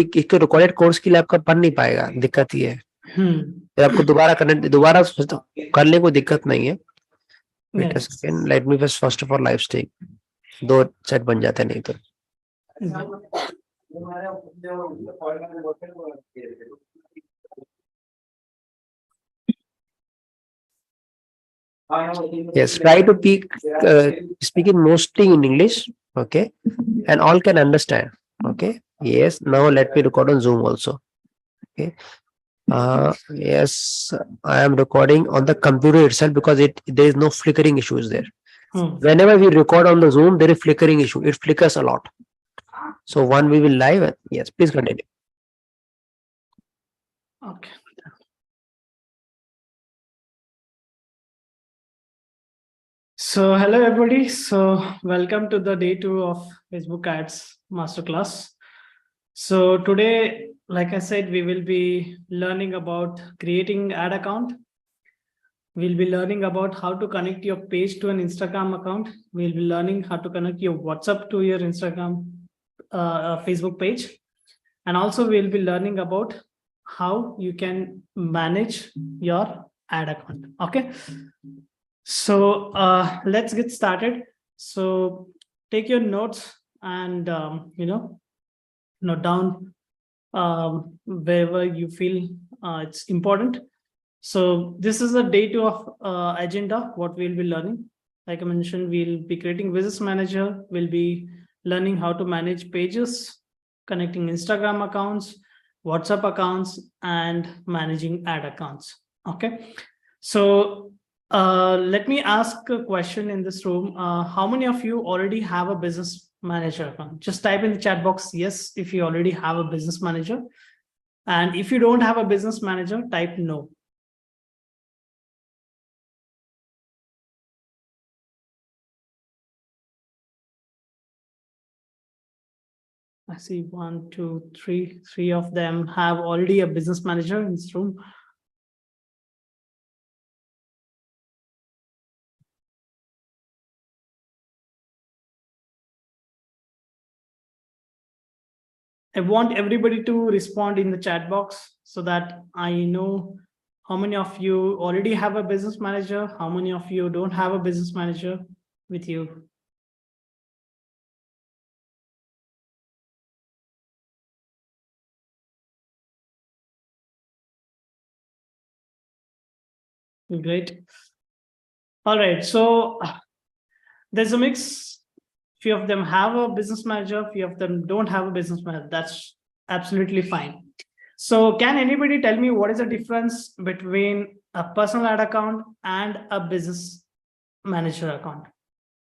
एक तो recorded course के लिए आपका पढ़ नहीं पाएगा, दिक्कत ये है। फिर आपको दोबारा करने को दिक्कत नहीं है। Wait a second, let me first of all live stream, 2 set बन जाते नहीं तो। Yes, try to speak it mostly in English, okay, and all can understand. Okay. Yes. Now let me record on Zoom also. Okay. Yes, I am recording on the computer itself because there is no flickering issues there. Whenever we record on the Zoom, there is flickering issue. It flickers a lot. So one we will live. Yes, please continue. Okay. So hello everybody. So welcome to the day 2 of Facebook Ads Masterclass. So today, like I said, we will be learning about creating ad account. We'll be learning about how to connect your page to an Instagram account. We'll be learning how to connect your WhatsApp to your Instagram, Facebook page. And also we'll be learning about how you can manage your ad account. Okay. So let's get started. So take your notes and, note down wherever you feel it's important. So this is a day 2 of agenda, what we'll be learning. Like I mentioned, we'll be creating business manager. We'll be learning how to manage pages, connecting Instagram accounts, WhatsApp accounts, and managing ad accounts. Okay. So let me ask a question in this room. How many of you already have a business manager account? Just type in the chat box yes if you already have a business manager. And if you don't have a business manager, type no. I see 1, 2, 3. 3 of them have already a business manager in this room. I want everybody to respond in the chat box so that I know how many of you already have a business manager, how many of you don't have a business manager with you. Great. All right, so there's a mix. Few of them have a business manager, few of them don't have a business manager. That's absolutely fine. So can anybody tell me what is the difference between a personal ad account and a business manager account?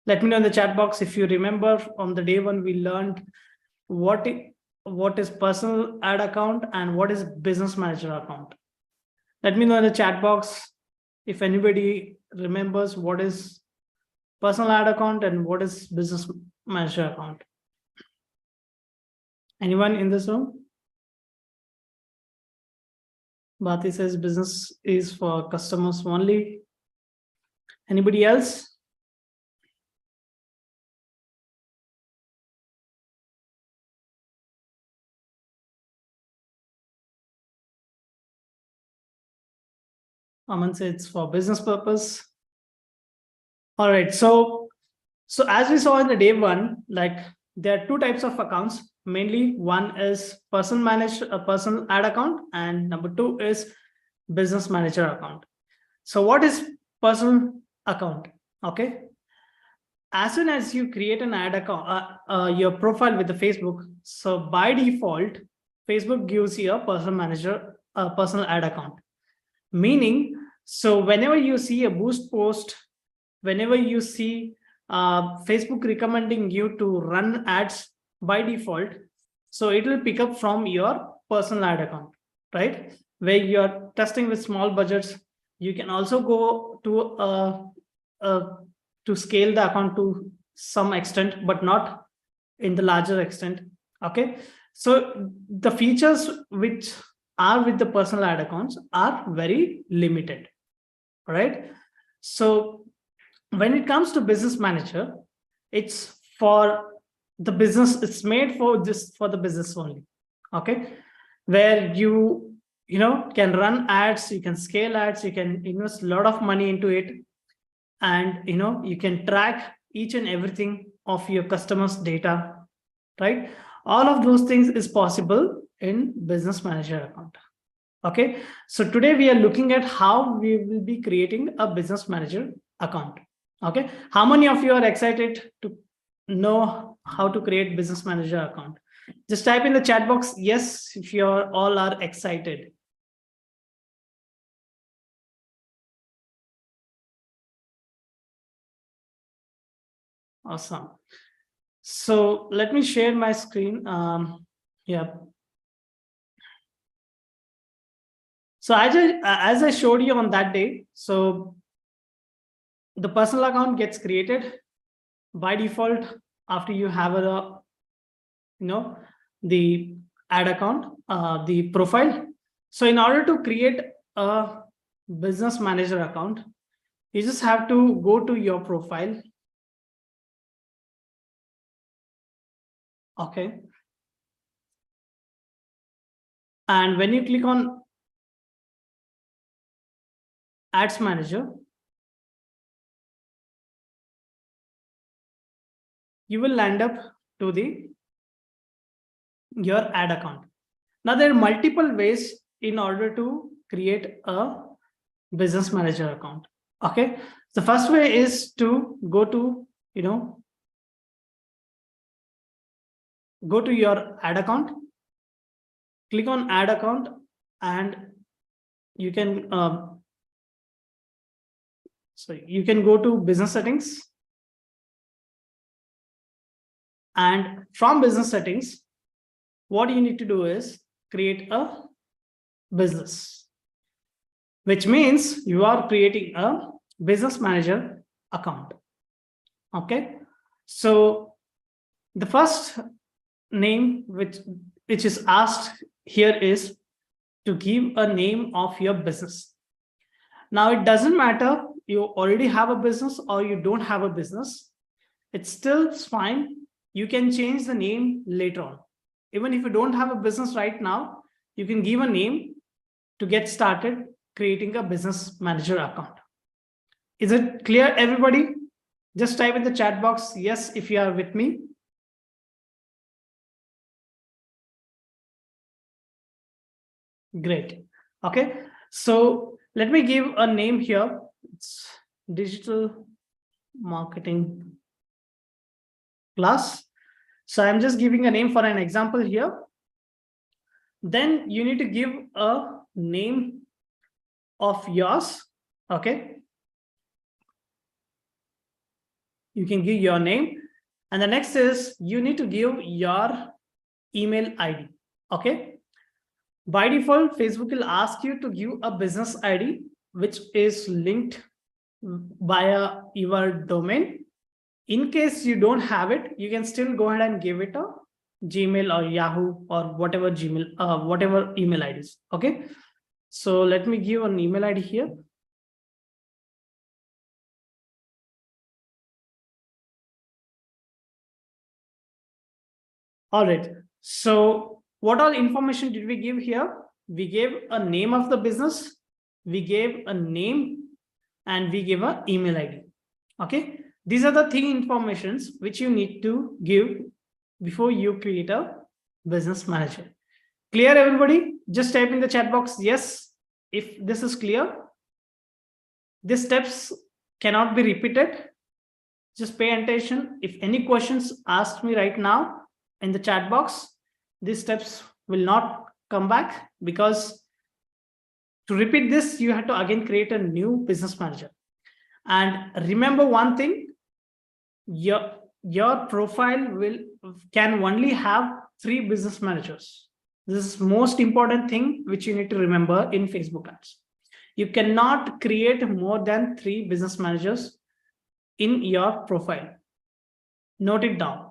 Let me know in the chat box. If you remember, on the day 1, we learned what is personal ad account and what is business manager account. Let me know in the chat box if anybody remembers what is personal ad account and what is business manager account. Anyone in this room? Bhati says business is for customers only. Anybody else? Aman says it's for business purpose. All right, so as we saw in the day 1, like there are 2 types of accounts. Mainly one is personal ad account, and number 2 is business manager account. So what is personal account? Okay, as soon as you create an ad account, your profile with the Facebook, so by default Facebook gives you a personal ad account. Meaning, so whenever you see a boost post, whenever you see Facebook recommending you to run ads by default, so it will pick up from your personal ad account, right? Where you're testing with small budgets. You can also go to scale the account to some extent, but not in the larger extent. Okay, so the features which are with the personal ad accounts are very limited, right? So when it comes to business manager, it's for the business, it's made for the business only. okay, where you can run ads, you can scale ads, you can invest a lot of money into it, and you can track each and everything of your customers' data, right? All of those things is possible in Business Manager account. Okay, so today we are looking at how we will be creating a Business Manager account. Okay, how many of you are excited to know how to create Business Manager account? Just type in the chat box yes if you all are excited. Awesome. So let me share my screen. Yeah. So as I showed you on that day, so the personal account gets created by default after you have a the ad account, the profile. So in order to create a Business Manager account, you just have to go to your profile. Okay. And when you click on Ads Manager, you will land up to your ad account. Now there are multiple ways in order to create a Business Manager account. Okay, the first way is to go to go to your ad account, click on ad account, and you can you can go to business settings, and from business settings, what you need to do is create a business, which means you are creating a Business Manager account. Okay, so the first name which is asked here is to give a name of your business. Now it doesn't matter you already have a business or you don't have a business, it's still fine. You can change the name later on. Even if you don't have a business right now, you can give a name to get started creating a Business Manager account. Is it clear, everybody? Just type in the chat box yes if you are with me. Great. Okay, so let me give a name here. It's digital marketing class. So I'm just giving a name for an example here. Then you need to give a name of yours. Okay, you can give your name, and the next is you need to give your email ID. Okay, by default Facebook will ask you to give a business ID which is linked via your domain. In case you don't have it, you can still go ahead and give it a Gmail or Yahoo or whatever whatever email IDs. Okay, so let me give an email ID here. All right, so what all information did we give here? We gave a name of the business, we gave a name, and we gave an email ID. Okay, these are the three informations which you need to give before you create a Business Manager. Clear, everybody? Just type in the chat box yes if this is clear. These steps cannot be repeated. Just pay attention. If any questions asked me right now in the chat box, these steps will not come back, because to repeat this, you have to again create a new Business Manager. And remember one thing, your profile can only have 3 business managers. This is most important thing which you need to remember in Facebook ads. You cannot create more than 3 business managers in your profile. Note it down.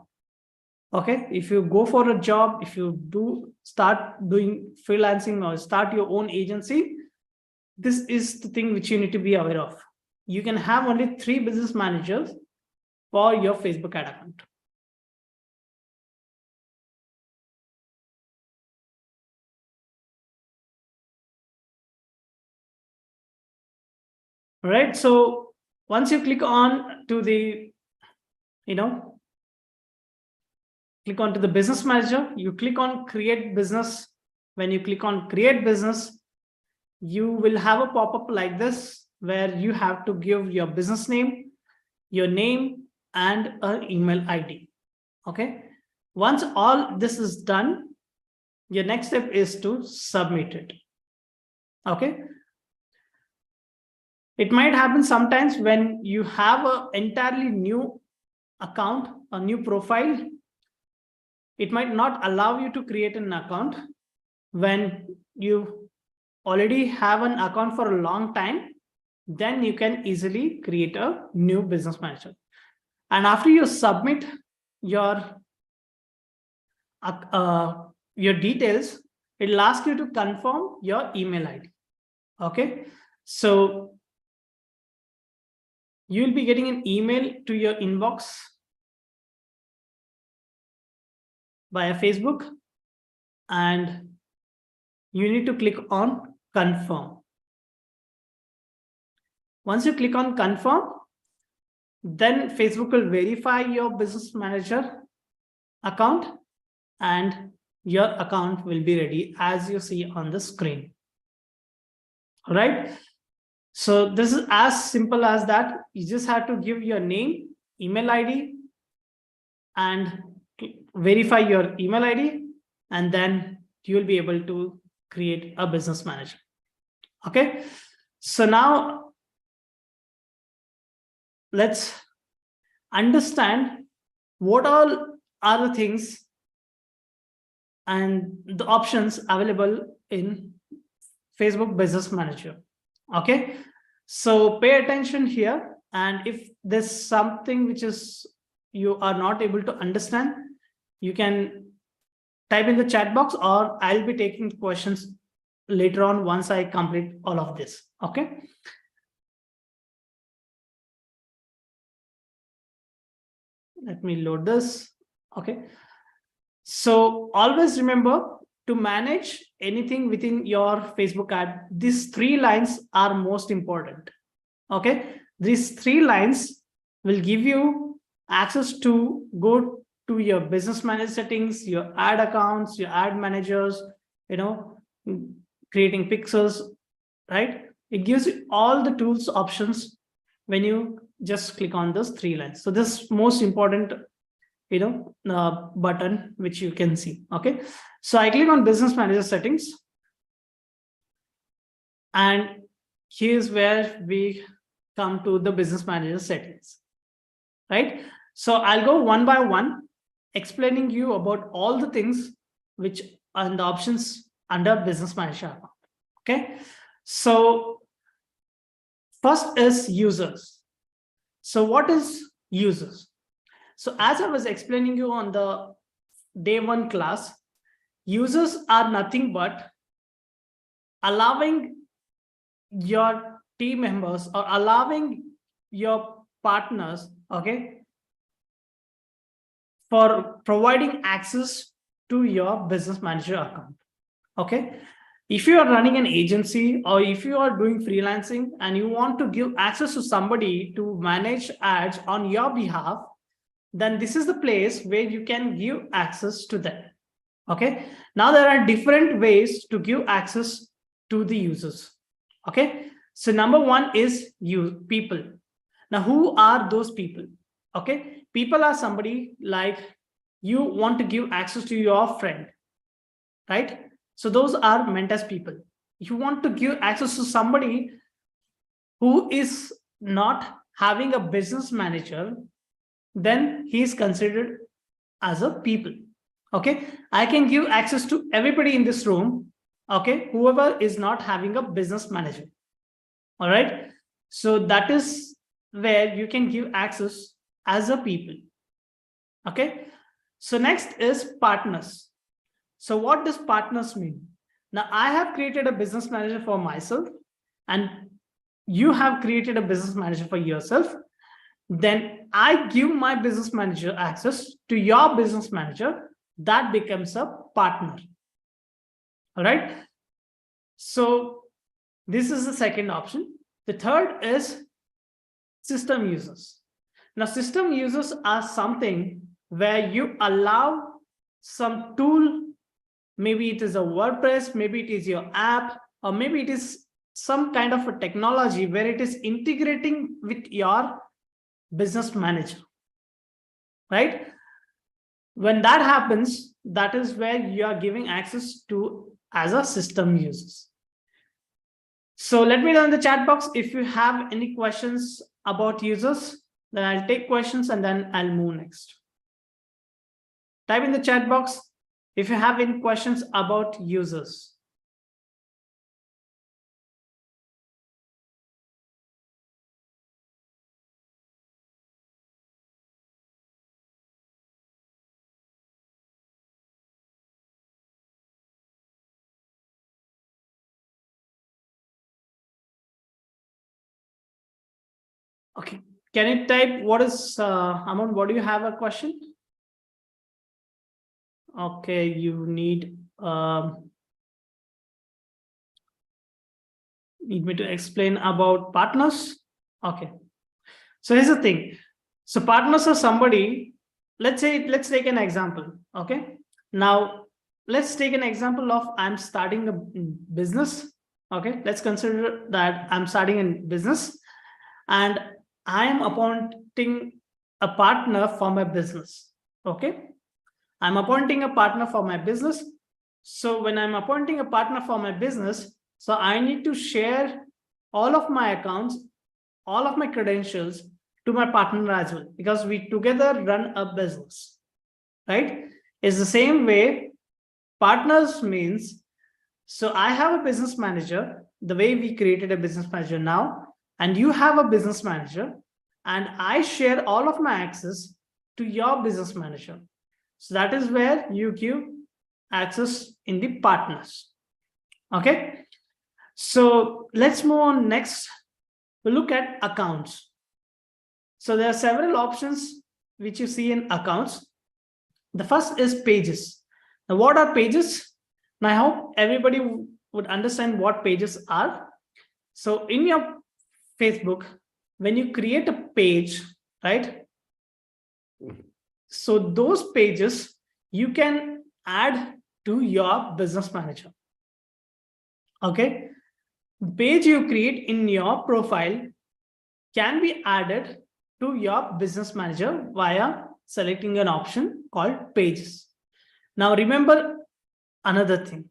Okay, if you go for a job, if you start doing freelancing or start your own agency, this is the thing which you need to be aware of. You can have only 3 business managers for your Facebook ad account. All right. So once you click on to the, click on to the business manager, you click on create business. When you click on create business, you will have a pop-up like this, where you have to give your business name, your name, and an email ID. Okay. Once all this is done, your next step is to submit it. Okay. It might happen sometimes when you have an entirely new account, a new profile. It might not allow you to create an account. When you already have an account for a long time, then you can easily create a new business manager. And after you submit your details, it'll ask you to confirm your email ID. Okay. So you'll be getting an email to your inbox via Facebook, and you need to click on confirm. Once you click on confirm, then Facebook will verify your business manager account, and your account will be ready as you see on the screen. All right. So this is as simple as that. You just have to give your name, email ID, and verify your email ID, and then you will be able to create a business manager. Okay. So now let's understand what all are the things and the options available in Facebook Business Manager. Okay. So pay attention here. And if there's something which is you are not able to understand, you can type in the chat box, or I'll be taking questions later on once I complete all of this. Okay. Let me load this. Okay. So always remember, to manage anything within your Facebook ad, these 3 lines are most important. Okay. These 3 lines will give you access to go to your business manager settings, your ad accounts, your ad managers, creating pixels, right? It gives you all the tools options when you just click on those 3 lines. So this is most important, button which you can see. Okay. So I click on business manager settings, and here's where we come to the business manager settings, right? So I'll go one by one, explaining you about all the things which are the options under business manager account. Okay. So first is users. So what is users? So as I was explaining you on the day 1 class, users are nothing but allowing your team members or allowing your partners, okay, for providing access to your business manager account. Okay. If you are running an agency, or if you are doing freelancing and you want to give access to somebody to manage ads on your behalf, then this is the place where you can give access to them. Okay. Now there are different ways to give access to the users. Okay. So number 1 is people. Now, who are those people? Okay. People are somebody like you want to give access to your friend, right? So those are meant as people. If you want to give access to somebody who is not having a business manager, then he is considered as a people. Okay. I can give access to everybody in this room. Okay. Whoever is not having a business manager. All right. So that is where you can give access as a people. Okay. So next is partners. So what does partners mean? Now I have created a business manager for myself, and you have created a business manager for yourself. Then I give my business manager access to your business manager. That becomes a partner. All right. So this is the second option. The third is system users. Now, system users are something where you allow some tool, maybe it is a WordPress, maybe it is your app, or maybe it is some kind of a technology where it is integrating with your business manager, right? When that happens, that is where you are giving access to as a system users. So let me know in the chat box if you have any questions about users. Then I'll take questions and then I'll move next. Type in the chat box if you have any questions about users. Okay, can you type what is Aman, what do you have a question? Okay, you need me to explain about partners. Okay, so here's the thing. So partners are somebody, let's take an example. Okay, now let's take an example of I'm starting a business. Okay, let's consider that I'm starting a business and I am appointing a partner for my business. Okay, I'm appointing a partner for my business. So when I'm appointing a partner for my business, so I need to share all of my accounts, all of my credentials to my partner as well, because we together run a business, right? It's the same way partners means, so I have a business manager, the way we created a business manager now, and you have a business manager, and I share all of my access to your business manager. So that is where you give access in the partners. Okay, so let's move on next. We'll look at accounts. So there are several options which you see in accounts. The first is pages. Now, what are pages? Now, I hope everybody would understand what pages are. So in your Facebook, when you create a page, right? So those pages you can add to your business manager. Okay, the page you create in your profile can be added to your business manager via selecting an option called pages. Now remember another thing.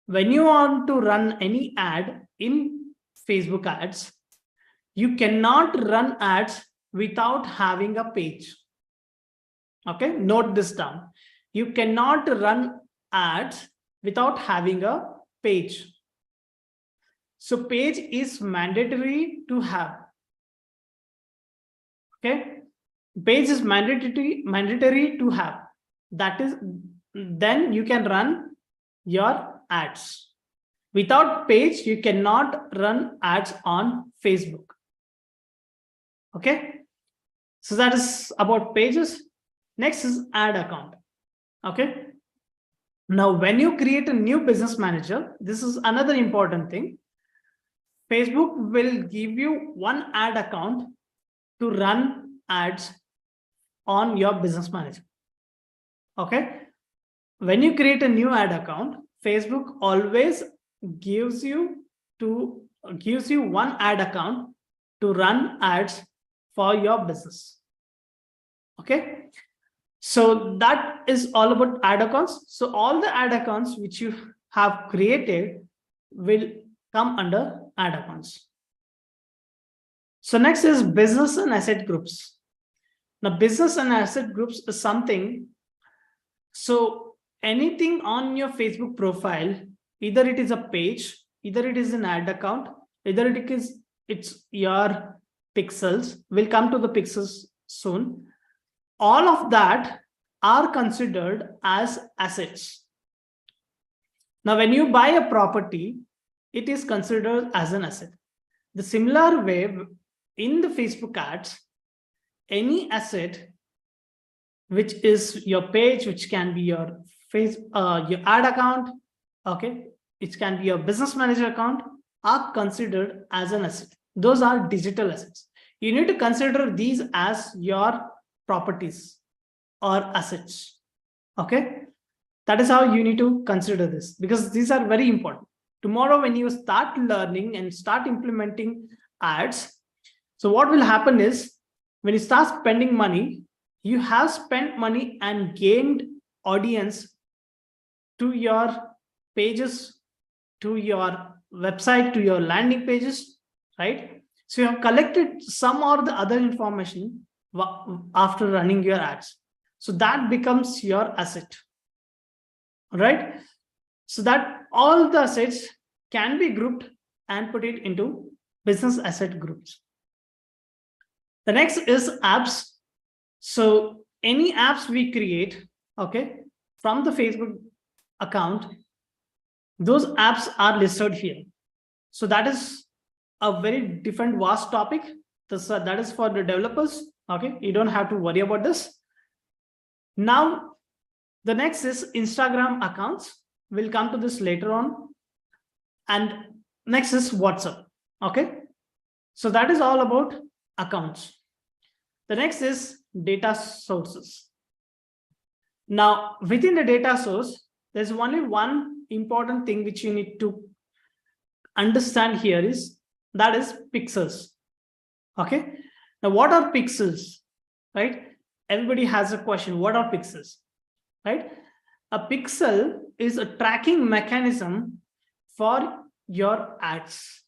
When you want to run any ad in Facebook ads, you cannot run ads without having a page. Okay, note this down. You cannot run ads without having a page. So page is mandatory to have. Okay, page is mandatory to have. That is, then you can run your ads. Without page, you cannot run ads on Facebook. Okay, so that is about pages. Next is ad account. Okay, now when you create a new business manager, this is another important thing. Facebook will give you one ad account to run ads on your business manager. Okay, when you create a new ad account, Facebook always gives you one ad account to run ads for your business. Okay, so that is all about ad accounts. So all the ad accounts which you have created will come under ad accounts. So next is business and asset groups. Now business and asset groups is something, so anything on your Facebook profile, either it is a page, either it is an ad account, either it's your pixels. We'll come to the pixels soon. All of that are considered as assets. Now, when you buy a property, it is considered as an asset. The similar way in the Facebook ads, any asset which is your page, which can be your your ad account, okay, it can be your business manager account, are considered as an asset. those are digital assets. You need to consider these as your properties or assets. Okay, that is how you need to consider this, because these are very important. Tomorrow, when you start learning and start implementing ads, so what will happen is, when you start spending money, you have spent money and gained audience to your pages, to your website, to your landing pages, right? So you have collected some or the other information after running your ads. So that becomes your asset, right? So that all the assets can be grouped and put it into business asset groups. The next is apps. So any apps we create, okay, from the Facebook account, those apps are listed here. So that is a very different vast topic. That is for the developers. Okay, you don't have to worry about this. Now, the next is Instagram accounts. We'll come to this later on. And next is WhatsApp. Okay, so that is all about accounts. The next is data sources. Now, within the data source, there's only one important thing which you need to understand here is, that is pixels. Okay, now what are pixels, right? Everybody has a question, what are pixels, right? A pixel is a tracking mechanism for your ads.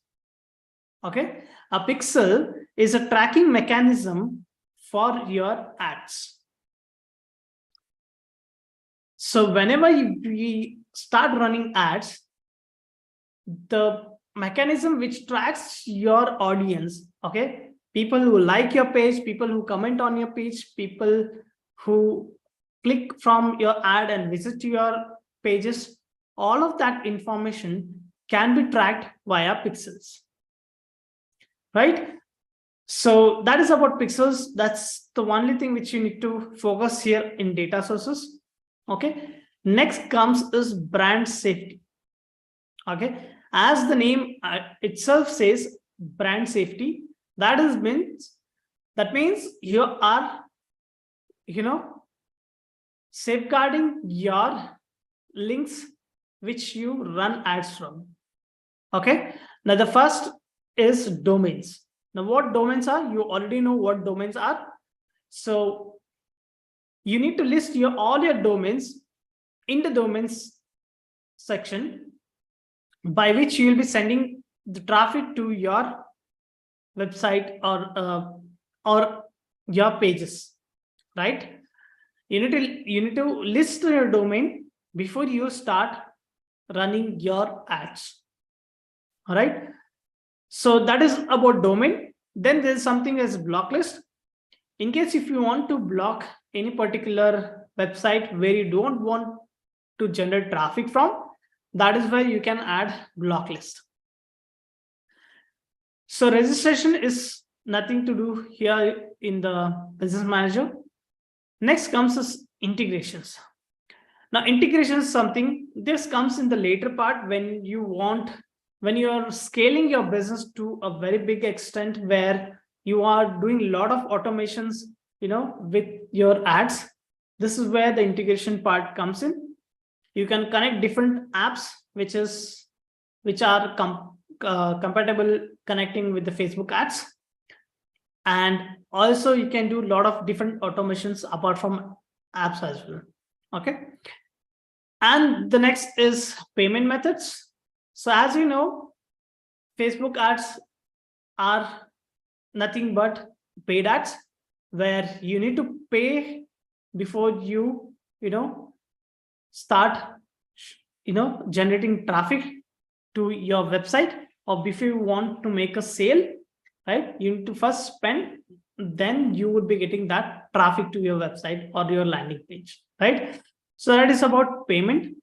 Okay, a pixel is a tracking mechanism for your ads. So whenever we start running ads, the mechanism which tracks your audience, okay, people who like your page, people who comment on your page, people who click from your ad and visit your pages, all of that information can be tracked via pixels, right? So that is about pixels. That's the only thing which you need to focus here in data sources. Okay, next comes is brand safety. Okay, as the name itself says, brand safety, that means you are, safeguarding your links which you run ads from. Okay, now the first is domains. Now what domains are? You already know what domains are. So you need to list all your domains in the domains section, by which you will be sending the traffic to your website or your pages, right? You need to list your domain before you start running your ads. All right, so that is about domain. Then there's something as block list. In case if you want to block any particular website where you don't want to generate traffic from, that is where you can add block list. So registration is nothing to do here in the business manager. Next comes is integrations. Now integration is something, this comes in the later part when you are scaling your business to a very big extent, where you are doing a lot of automations, with your ads. This is where the integration part comes in. You can connect different apps which are compatible connecting with the Facebook ads, and also you can do a lot of different automations apart from apps as well. Okay, and the next is payment methods. So as you know, Facebook ads are nothing but paid ads, where you need to pay before you start generating traffic to your website, or if you want to make a sale, right? You need to first spend, then you would be getting that traffic to your website or your landing page, right? So that is about payment.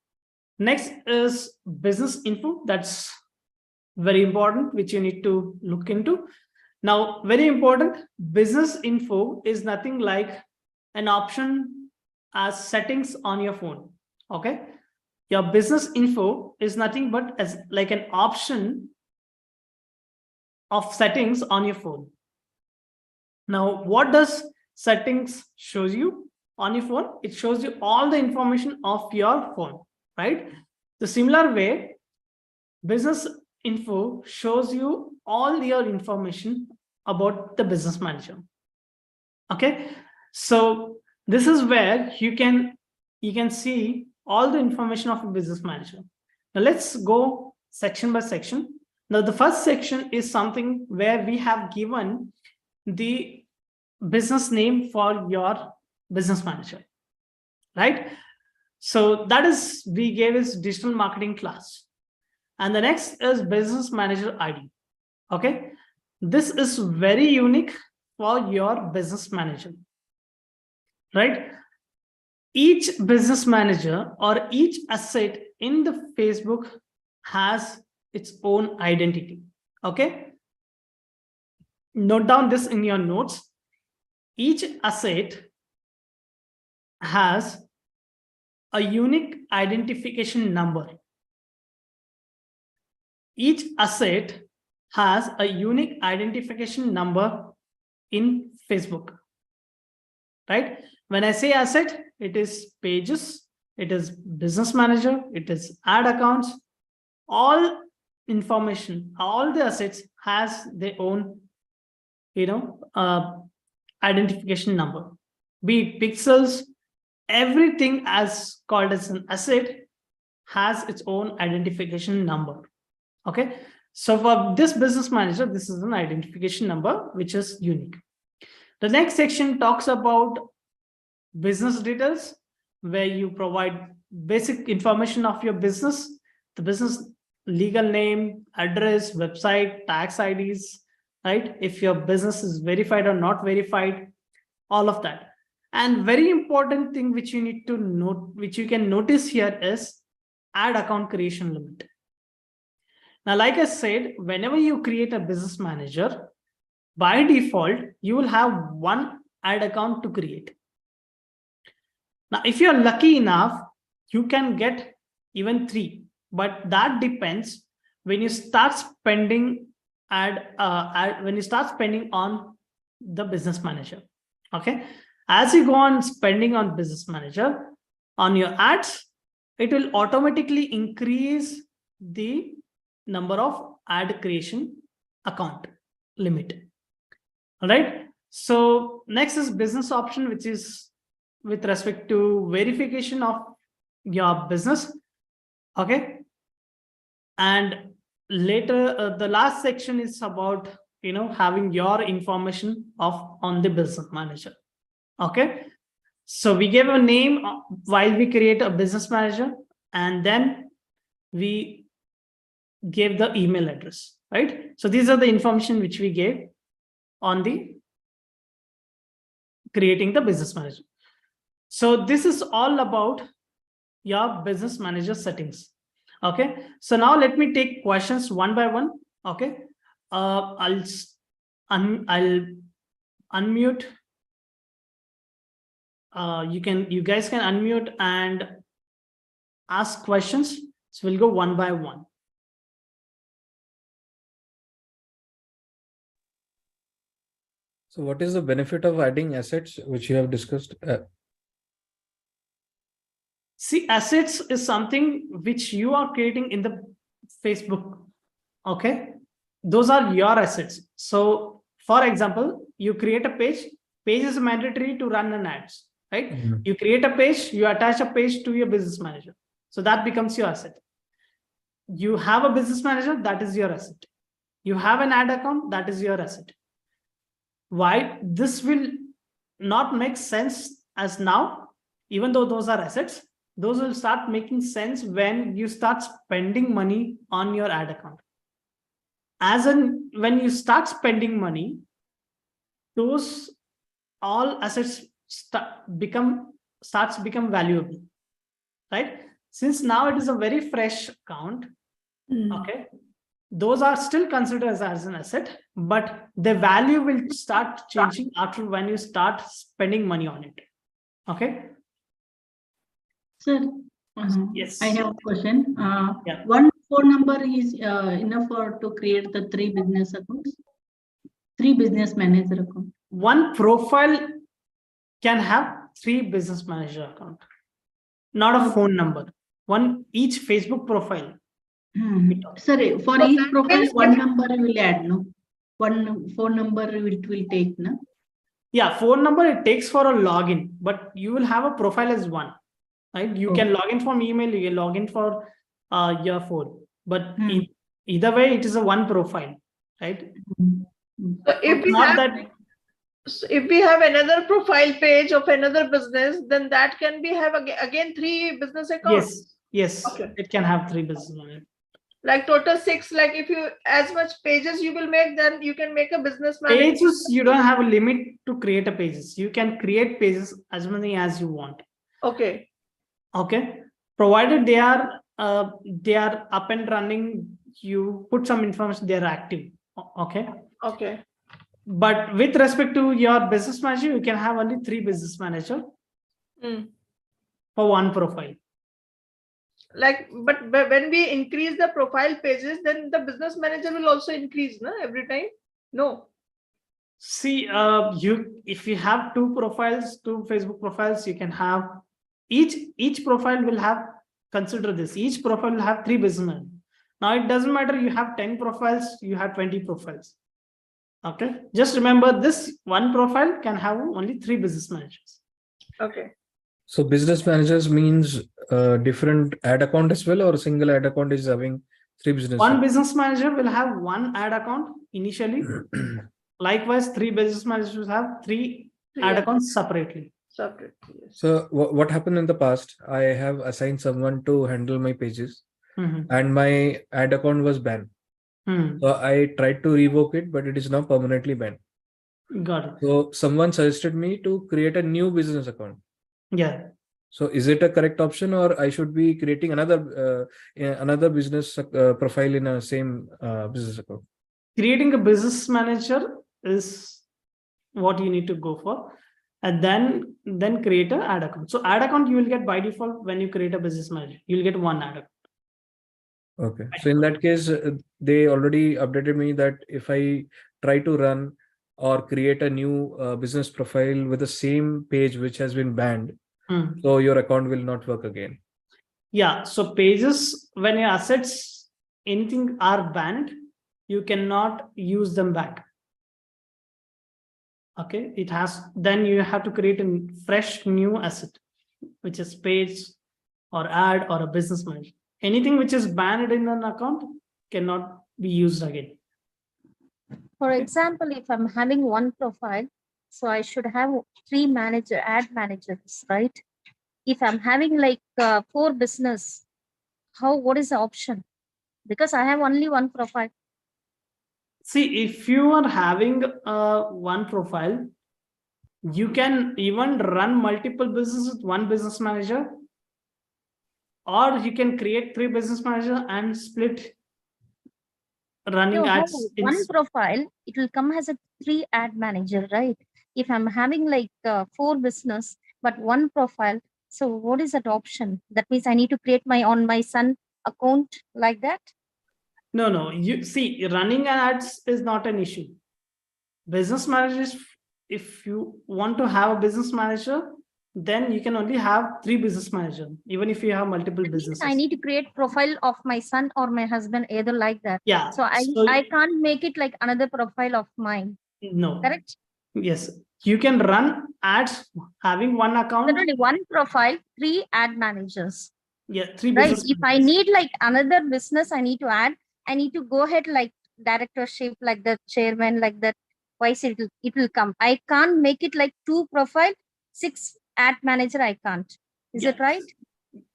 Next is business info. That's very important, which you need to look into. Now, very important, business info is nothing like an option as settings on your phone. Okay, your business info is nothing but as like an option of settings on your phone. Now, what does settings shows you on your phone? It shows you all the information of your phone, right? The similar way, business info shows you all your information about the business manager. Okay, so this is where you can see all the information of a business manager. Now let's go section by section. Now the first section is something where we have given the business name for your business manager, right? So that is, we gave is digital marketing class. And the next is business manager ID. Okay, this is very unique for your business manager, right? Each business manager or each asset in the Facebook has its own identity. Okay, note down this in your notes. Each asset has a unique identification number. Each asset has a unique identification number in Facebook, right? When I say asset, it is pages, it is business manager, it is ad accounts, all information, all the assets has their own, identification number, be it pixels, everything as called as an asset has its own identification number. Okay, so for this business manager, this is an identification number which is unique. The next section talks about business details, where you provide basic information of your business, the business legal name, address, website, tax IDs, right? If your business is verified or not verified, all of that. And very important thing which you need to note, which you can notice here, is ad account creation limit. Now, like I said, whenever you create a business manager, by default, you will have one ad account to create. Now, if you're lucky enough, you can get even 3, but that depends when you start spending when you start spending on the business manager. Okay, as you go on spending on business manager on your ads, it will automatically increase the number of ad creation account limit. All right, so next is business option, which is with respect to verification of your business. Okay, and later the last section is about having your information on the business manager. Okay, so we gave a name while we create a business manager, and then we gave the email address, right? So these are the information which we gave on the creating the business manager. So this is all about your business manager settings. Okay, so now let me take questions one by one. Okay, I'll unmute. You guys can unmute and ask questions. So we'll go one by one. So what is the benefit of adding assets, which you have discussed? See, assets is something which you are creating in the Facebook. Okay, those are your assets. So for example, you create a page is mandatory to run an ads, right? Mm-hmm. You create a page, you attach a page to your business manager, so that becomes your asset. You have a business manager, that is your asset. You have an ad account, that is your asset. Why this will not make sense as now, even though those are assets, those will start making sense when you start spending money on your ad account. When you start spending money, those all assets become valuable, right? Since now it is a very fresh account, okay, those are still considered as an asset, but the value will start changing after when you start spending money on it. Okay. Sir, yes, I have a question. Yeah. One phone number is enough to create the 3 business accounts? 3 business manager account. One profile can have 3 business manager account, not a phone number. Each Facebook profile. Sorry, for So each that profile, means one if- number will add, no? One phone number it will take, no? Yeah, phone number it takes for a login, but you will have a profile as one, right? You can log in from email, you can log in for your phone, but either way, it is a one profile, right? So if we Not have, that. so if we have another profile page of another business, then that can be have again 3 business accounts. Yes, Okay. it can have 3 business managers. Like total 6. Like if you as much pages you will make, then you can make a business manager. Pages, you don't have a limit to create a pages. You can create pages as many as you want. Okay. Okay, provided they are up and running, you put some information, they are active. Okay. Okay. But with respect to your business manager, you can have only 3 business manager for one profile. Like, but when we increase the profile pages, then the business manager will also increase, no? Every time? No. See, if you have 2 profiles, 2 Facebook profiles, you can have each profile will have, consider this, each profile will have 3 business managers. Now it doesn't matter you have 10 profiles, you have 20 profiles. Okay, just remember this one profile can have only 3 business managers. Okay. So business managers means different ad account as well, or single ad account is having 3 business. One business manager will have 1 ad account initially. Likewise, 3 business managers will have 3 ad accounts separately. Separate. Yes. So what happened in the past? I have assigned someone to handle my pages, and my ad account was banned. So I tried to revoke it, but it is now permanently banned. Got it. So someone suggested me to create a new business account. Yeah. So is it a correct option, or I should be creating another business profile in a same business account? Creating a business manager is what you need to go for, and then create an ad account. So ad account you will get by default when you create a business manager. You will get 1 ad account. Okay. So in that case, they already updated me that if I try to run or create a new business profile with the same page which has been banned, so your account will not work again. Yeah. So pages, when your assets, anything are banned, you cannot use them back. Okay. Then you have to create a fresh new asset, which is page or ad or a business manager. Anything which is banned in an account cannot be used again. For example, if I'm having 1 profile, so I should have 3 ad managers, right? If I'm having like 4 business, what is the option? Because I have only 1 profile. See, if you are having 1 profile, you can even run multiple businesses with 1 business manager, or you can create 3 business managers and split running ads. 1 profile, it will come as a 3 ad manager, right? If I'm having like 4 business, but 1 profile, so what is that option? That means I need to create on my son account like that? No. You see, running ads is not an issue. Business managers, if you want to have a business manager, then you can only have 3 business managers, even if you have multiple businesses. I need to create profile of my son or my husband, either like that. Yeah. So I can't make it like another profile of mine. No. Correct? Yes. You can run ads having 1 account. Only 1 profile, 3 ad managers. Yeah, 3 right. business If I need like another business, I need to add. I need to go ahead like directorship, like the chairman, like that. Twice it will come. I can't make it like 2 profile, 6 ad manager. I can't. Is it right?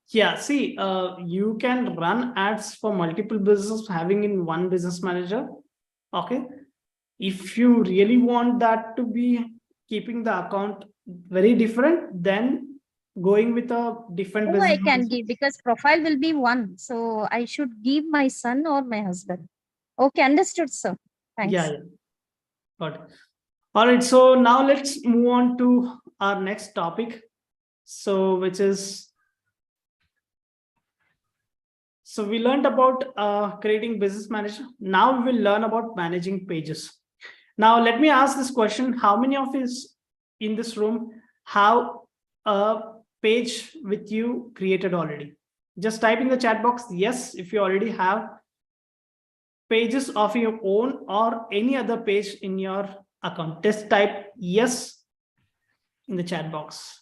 Yeah. See, you can run ads for multiple businesses having in 1 business manager. Okay. If you really want that to be keeping the account very different, then going with a different business. I can give, because profile will be 1. So I should give my son or my husband. Okay, understood, sir. Thanks. Yeah. Got it. All right. So now let's move on to our next topic. So which is, so we learned about creating business manager. Now we will learn about managing pages. Now, let me ask this question. How many of us in this room have a page with you created already? Just type in the chat box, yes, if you already have pages of your own or any other page in your account. Just type yes in the chat box.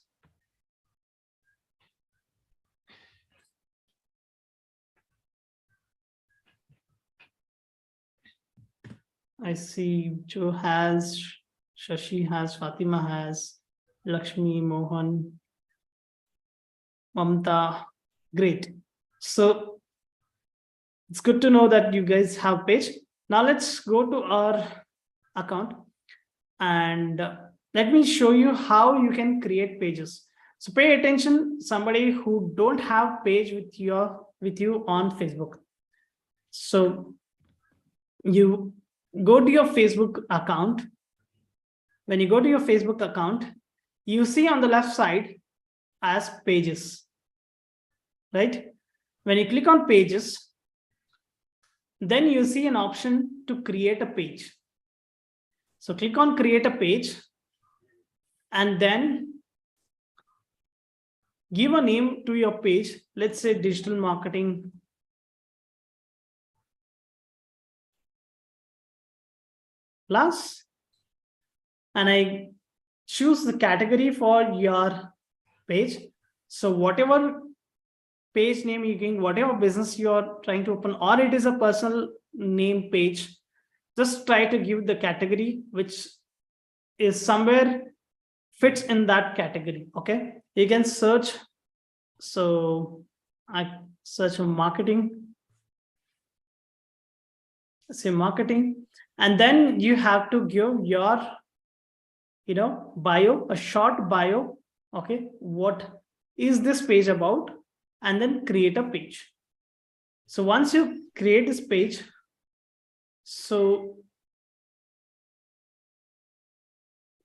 I see Joe has, Shashi has, Fatima has, Lakshmi, Mohan, Mamta. Great. So it's good to know that you guys have page. Now let's go to our account and let me show you how you can create pages. So pay attention, somebody who don't have page with you on Facebook. So you go to your Facebook account. When you go to your Facebook account, you see on the left side as pages, right? When you click on pages, then you see an option to create a page. So click on create a page and then give a name to your page. Let's say digital marketing plus, and I choose the category for your page. So whatever page name you can, whatever business you are trying to open, or it is a personal name page, just try to give the category which is somewhere fits in that category. Okay, you can search. So I search for marketing, say marketing, and then you have to give your bio, a short bio. Okay, what is this page about? And then create a page. So once you create this page, so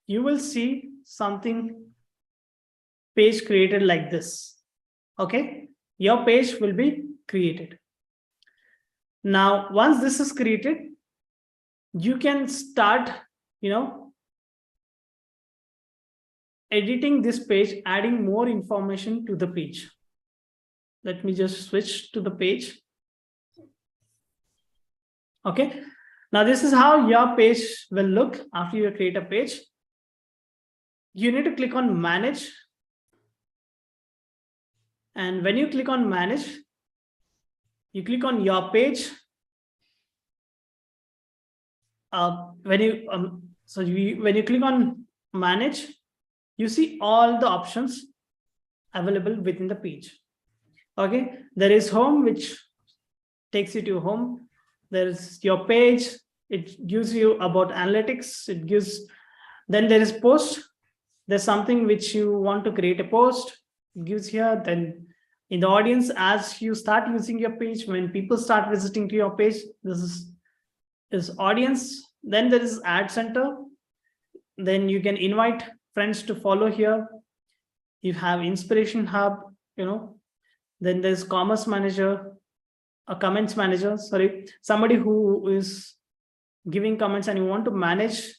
you will see something page created like this. Okay, your page will be created. Now, once this is created, you can start, editing this page, adding more information to the page. Let me just switch to the page. Okay, now this is how your page will look after you create a page. You need to click on manage. And when you click on manage, you click on your page. When you click on manage, you see all the options available within the page. Okay, there is home, which takes you to home. There's your page. It gives you about analytics. It gives, then there is post. There's something which you want to create a post. It gives here. Then in the audience, as you start using your page, when people start visiting to your page, this is audience. Then there is ad center. Then you can invite friends to follow here. You have inspiration hub, then there's commerce manager, a comments manager, somebody who is giving comments and you want to manage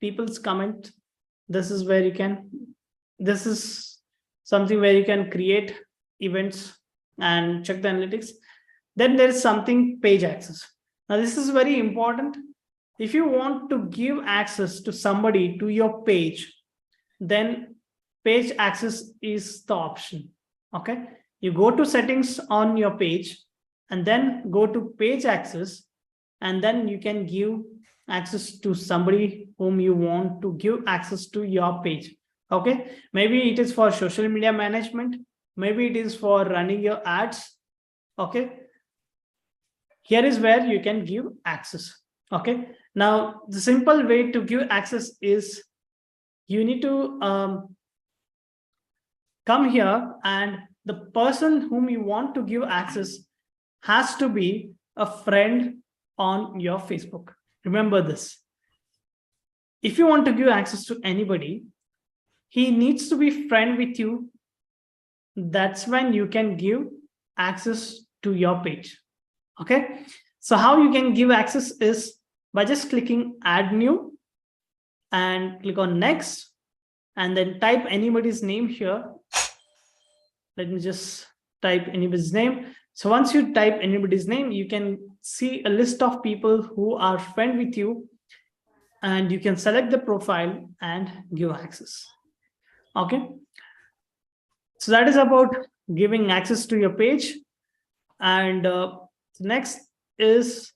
people's comment. This is where you can, this is something where you can create events and check the analytics. Then there is something page access. Now this is very important. If you want to give access to somebody to your page, then page access is the option. Okay, you go to settings on your page and then go to page access, and then you can give access to somebody whom you want to give access to your page. Okay, maybe it is for social media management, maybe it is for running your ads. Okay, here is where you can give access. Okay, now the simple way to give access is you need to come here, and the person whom you want to give access has to be a friend on your Facebook. Remember this. If you want to give access to anybody, he needs to be friend with you. That's when you can give access to your page. Okay, so how you can give access is by just clicking add new and click on next, and then type anybody's name here. Let me just type anybody's name. So once you type anybody's name, you can see a list of people who are friend with you, and you can select the profile and give access. Okay. So that is about giving access to your page. And next is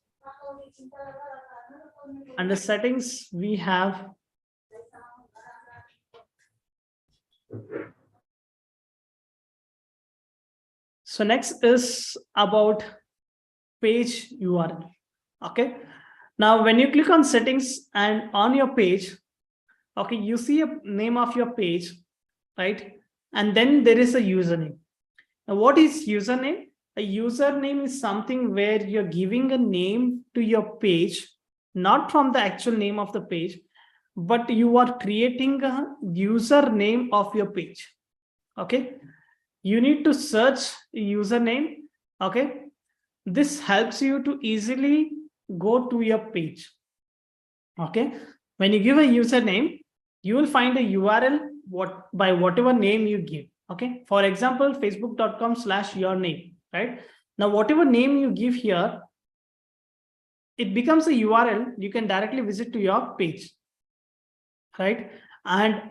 under settings, we have so next is about page URL. Okay. Now, when you click on settings and on your page, okay, you see a name of your page, right? And then there is a username. Now, what is username? A username is something where you're giving a name to your page, not from the actual name of the page, but you are creating a username of your page. Okay. You need to search a username. Okay. This helps you to easily go to your page. Okay. When you give a username, you will find a URL by whatever name you give. Okay. For example, facebook.com/yourname, right? Now, whatever name you give here, it becomes a URL. You can directly visit to your page, right? And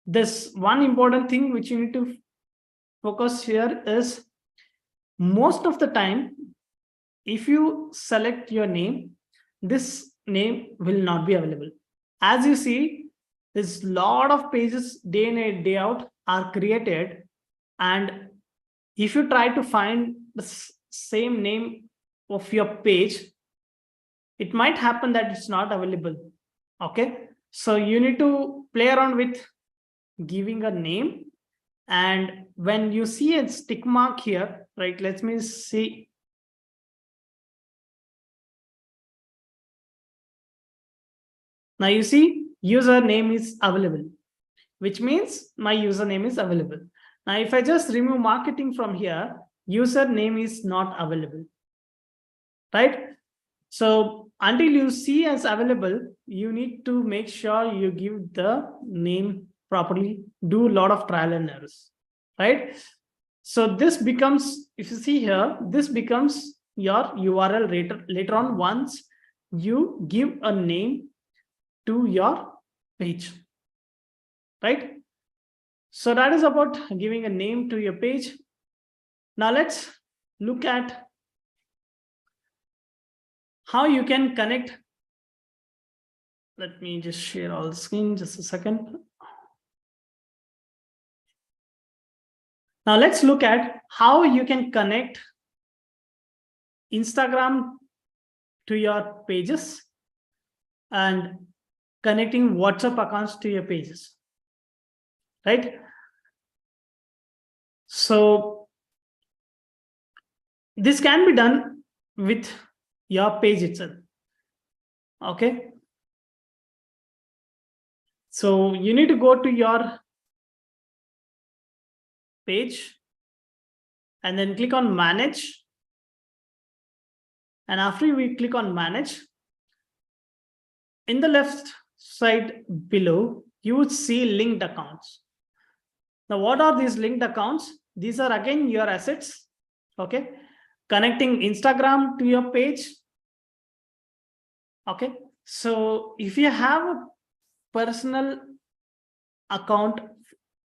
this one important thing which you need to focus here is, most of the time, if you select your name, this name will not be available. As you see, there's a lot of pages day in and day out are created, and if you try to find the same name of your page, it might happen that it's not available. Okay, so you need to play around with giving a name, and when you see a tick mark here, right, let me see. Now you see username is available, which means my username is available. Now, if I just remove marketing from here, username is not available, right? So until you see as available, you need to make sure you give the name properly, do a lot of trial and errors, right? So this becomes, if you see here, this becomes your URL later on once you give a name to your page, right? So that is about giving a name to your page. Now let's look at how you can connect. Let me just share all the screen, just a second. Now let's look at how you can connect Instagram to your pages and connecting WhatsApp accounts to your pages, right? So this can be done with your page itself. Okay. So you need to go to your page and then click on manage. And after we click on manage, in the left side below, you would see linked accounts. Now, what are these linked accounts? These are again your assets. Okay. Connecting Instagram to your page. Okay. So if you have a personal account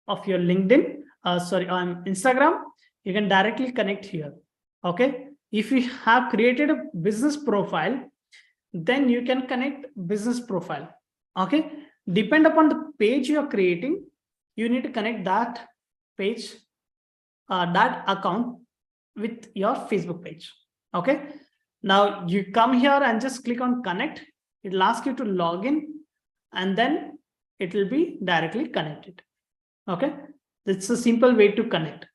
of your LinkedIn, on Instagram, you can directly connect here. Okay. If you have created a business profile, then you can connect business profile. Okay. Depend upon the page you're creating, you need to connect that page, that account with your Facebook page. Okay. Now you come here and just click on connect. It will ask you to log in, and then it will be directly connected. Okay. That's a simple way to connect.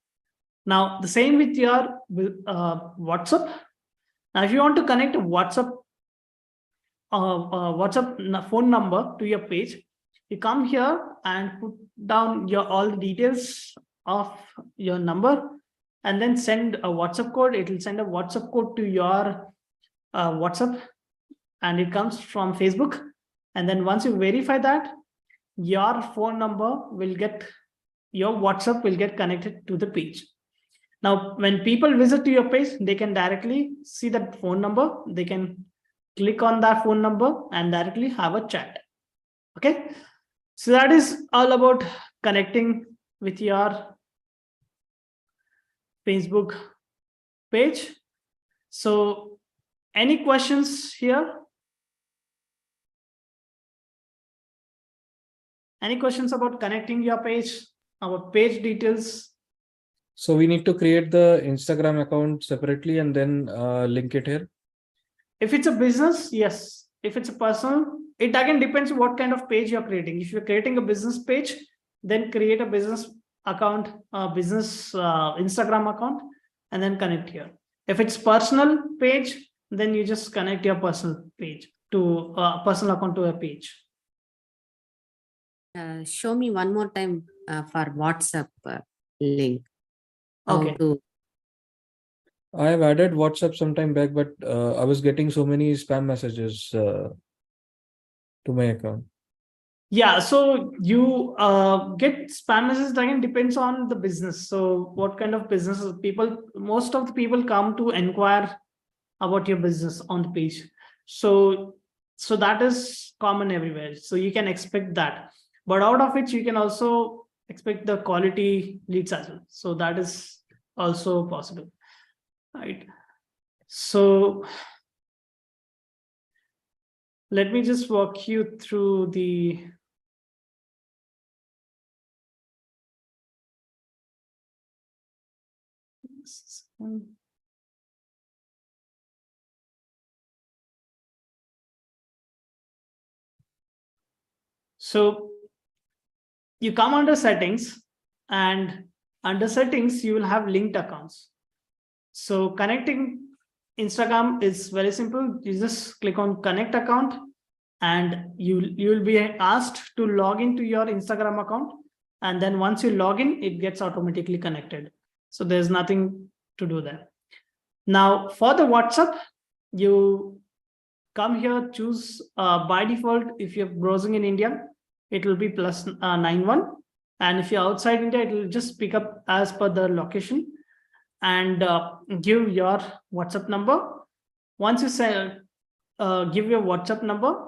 Now the same with your WhatsApp. Now if you want to connect a WhatsApp phone number to your page, you come here and put down all the details of your number, and then send a WhatsApp code. It will send a WhatsApp code to your WhatsApp and it comes from Facebook. And then once you verify that, your phone number will get, your WhatsApp will get connected to the page. Now, when people visit to your page, they can directly see that phone number. They can click on that phone number and directly have a chat. Okay. So that is all about connecting with your Facebook page. So any questions here? Any questions about connecting your page, our page details? So we need to create the Instagram account separately and then link it here. If it's a business, yes. If it's a personal, it again depends what kind of page you're creating. If you're creating a business page, then create a business account, business Instagram account, and then connect here. If it's personal page, then you just connect your personal page to personal account to a page. Show me one more time for WhatsApp link. Okay. I have added WhatsApp some time back, but I was getting so many spam messages to my account. Yeah, so you get spam messages again, depends on the business. So what kind of businesses people, most of the people come to inquire about your business on the page. So that is common everywhere. So you can expect that. But out of which you can also expect the quality leads as well. So that is also possible, right? So let me just walk you through the so you come under settings, and under settings, you will have linked accounts. So connecting Instagram is very simple. You just click on connect account, and you will be asked to log into your Instagram account. And then once you log in, it gets automatically connected. So there's nothing to do there. Now for the WhatsApp, you come here, choose by default, if you're browsing in India, it will be +91. And if you're outside India, it will just pick up as per the location and give your WhatsApp number. Once you say, give your WhatsApp number,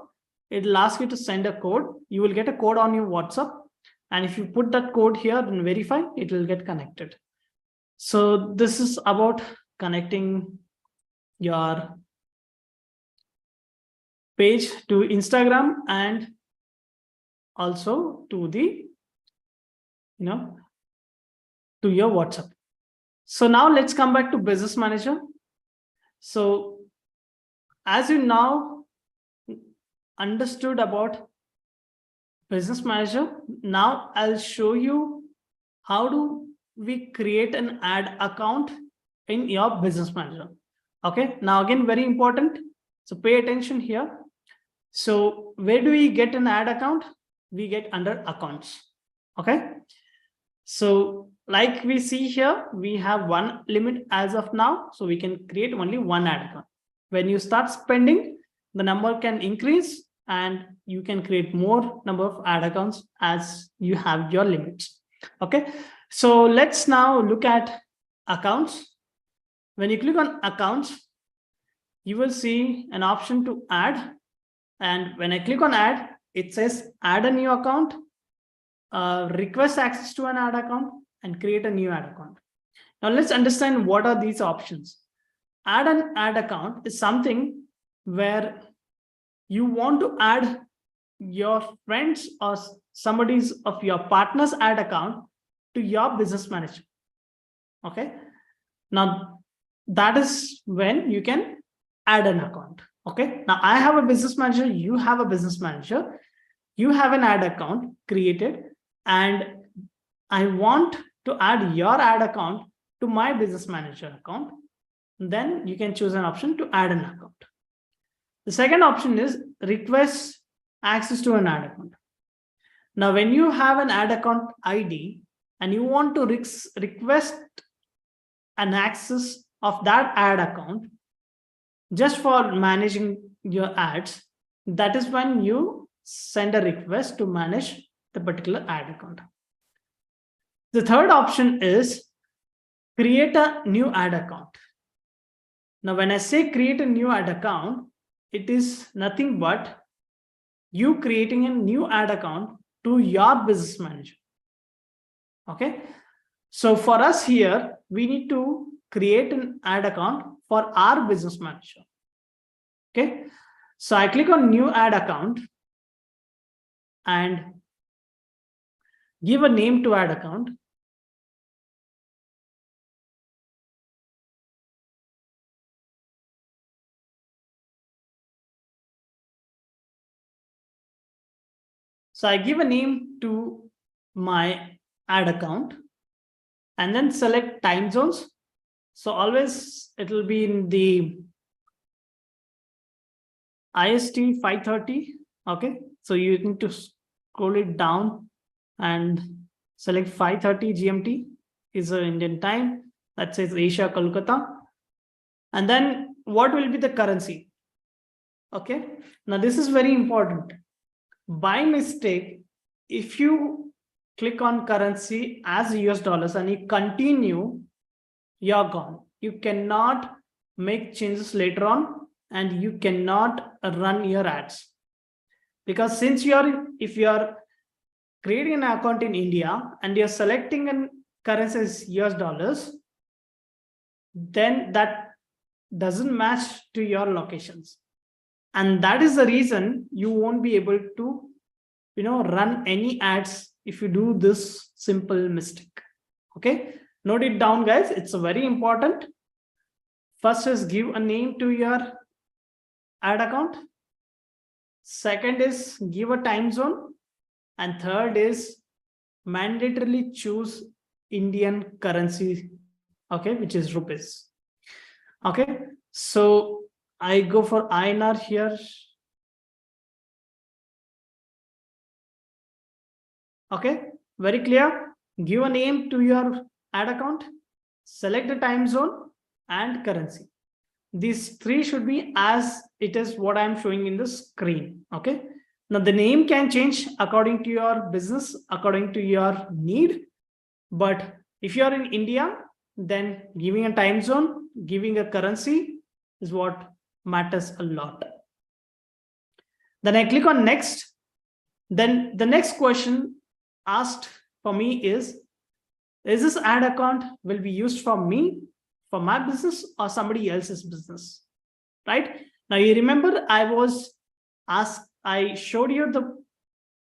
it will ask you to send a code. You will get a code on your WhatsApp. And if you put that code here and verify, it will get connected. So this is about connecting your page to Instagram and also to the, to your WhatsApp. So now let's come back to Business Manager. So as you now understood about Business Manager, now I'll show you how do we create an ad account in your Business Manager. Okay, now again, very important. So pay attention here. So where do we get an ad account? We get under accounts. Okay. So like we see here, we have one limit as of now. So we can create only one ad account. When you start spending, the number can increase and you can create more number of ad accounts as you have your limits. Okay. So let's now look at accounts. When you click on accounts, you will see an option to add. And when I click on add, it says add a new account, request access to an ad account, and create a new ad account. Now let's understand what are these options. Add an ad account is something where you want to add your friends or somebody's of your partner's ad account to your Business Manager. Okay. Now that is when you can add an account. Okay. Now I have a Business Manager. You have a Business Manager. You have an ad account created, and I want to add your ad account to my Business Manager account. Then you can choose an option to add an account. The second option is request access to an ad account. Now, when you have an ad account ID and you want to request an access of that ad account just for managing your ads, that is when you send a request to manage the particular ad account. The third option is create a new ad account. Now, when I say create a new ad account, it is nothing but you creating a new ad account to your business manager. Okay. So for us here, we need to create an ad account for our business manager. Okay. So I click on new ad account and give a name to ad account. So I give a name to my ad account and then select time zones. So always it will be in the IST 5:30. Okay. So you need to scroll it down and select 5:30 GMT is an Indian time. That says Asia, Kolkata. And then what will be the currency? Okay. Now this is very important. By mistake, if you click on currency as US dollars and you continue, you're gone. You cannot make changes later on and you cannot run your ads. Because since if you are creating an account in India and you're selecting a currency as US dollars, then that doesn't match to your locations. And that is the reason you won't be able to, run any ads if you do this simple mistake. Okay. Note it down, guys. It's very important. First is give a name to your ad account. Second is give a time zone. And third is mandatorily choose Indian currency, okay, which is rupees. Okay. So I go for INR here. Okay, very clear. Give a name to your ad account, select the time zone and currency. These three should be as it is what I'm showing in the screen. Okay. Now the name can change according to your business, according to your need. But if you are in India, then giving a time zone, giving a currency is what matters a lot. Then I click on next. Then the next question asked for me is this ad account will be used for me, for my business or somebody else's business, right? Now you remember I showed you the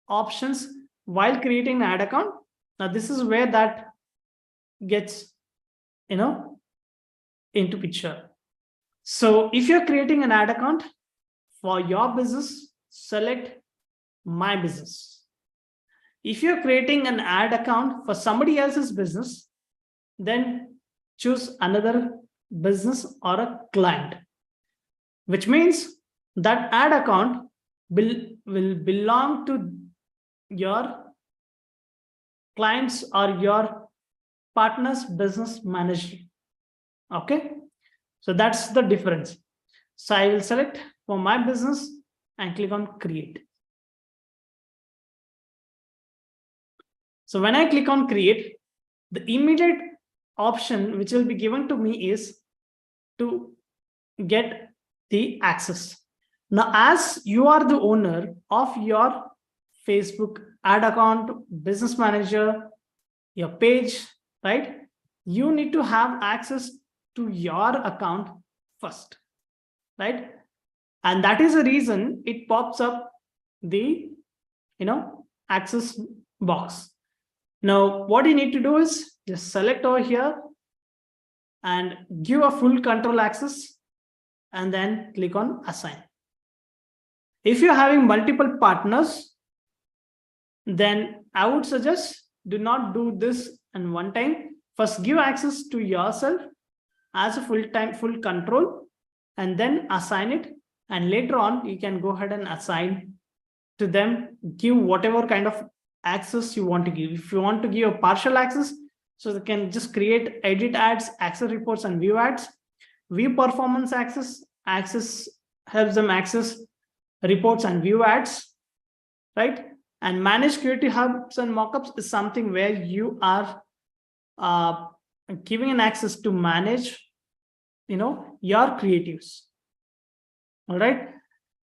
options while creating an ad account. Now this is where that gets, into picture. So if you're creating an ad account for your business, select my business. If you're creating an ad account for somebody else's business, then choose another business or a client, which means that ad account will belong to your clients or your partner's business manager. Okay. So that's the difference. So I will select for my business and click on create. So when I click on create, the immediate option which will be given to me is to get the access. Now, as you are the owner of your Facebook ad account, business manager, your page, right? You need to have access to your account first, right? And that is the reason it pops up the, access box. Now, what you need to do is just select over here and give a full control access and then click on assign. If you're having multiple partners, then I would suggest do not do this in one time. First, give access to yourself as a full control and then assign it. And later on, you can go ahead and assign to them, give whatever kind of access you want to give. If you want to give a partial access, so they can just create edit ads, access reports and view ads, view performance access helps them access reports and view ads, right? And managed creative hubs and mockups is something where you are giving an access to manage, your creatives. All right.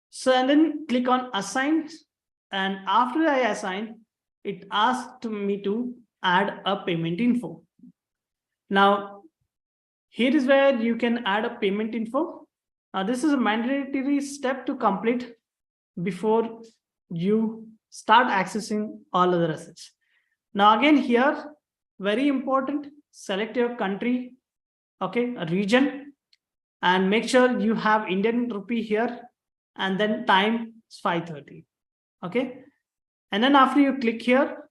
So, and then click on assign. And after I assign, it asked me to add a payment info. Now, here is where you can add a payment info. Now, this is a mandatory step to complete before you start accessing all other assets. Now, again, here, very important, select your country, okay, a region, and make sure you have Indian rupee here, and then time is 5:30, okay? And then after you click here,